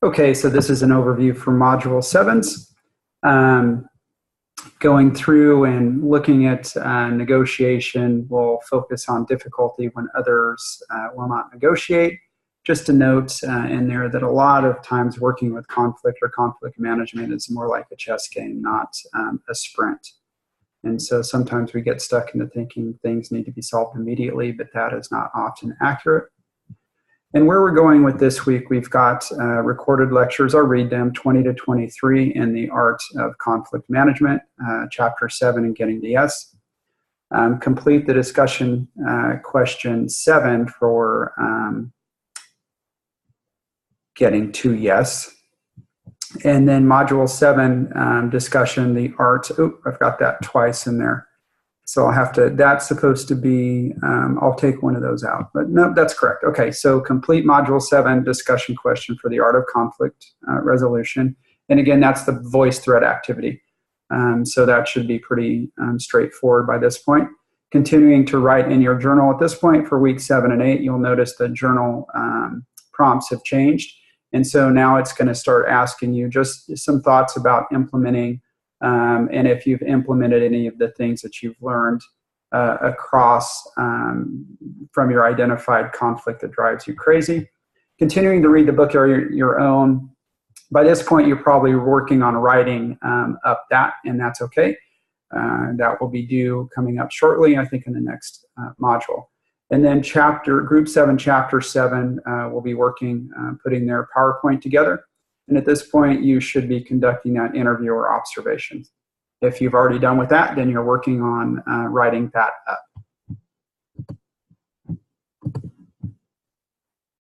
Okay, so this is an overview for Module 7s. Going through and looking at negotiation, we'll focus on difficulty when others will not negotiate. Just a note in there that a lot of times working with conflict or conflict management is more like a chess game, not a sprint. And so sometimes we get stuck into thinking things need to be solved immediately, but that is not often accurate. And where we're going with this week, we've got recorded lectures. I'll read them, 20 to 23 in the Art of Conflict Management, Chapter 7 in Getting to Yes. Complete the discussion question 7 for getting to yes. And then Module 7 discussion, the art. Oh, I've got that twice in there. So I'll have to, that's supposed to be, I'll take one of those out. But no, that's correct. Okay, so complete Module 7 discussion question for the art of conflict resolution. And again, that's the voice thread activity. So that should be pretty straightforward by this point. Continuing to write in your journal at this point for week 7 and 8, you'll notice the journal prompts have changed. And so now it's going to start asking you just some thoughts about implementing and if you've implemented any of the things that you've learned across from your identified conflict that drives you crazy. Continuing to read the book your own. By this point, you're probably working on writing up that, and that's okay. That will be due coming up shortly, I think, in the next module. And then Group 7, Chapter 7, will be working, putting their PowerPoint together. And at this point, you should be conducting that interview or observation. If you've already done with that, then you're working on writing that up.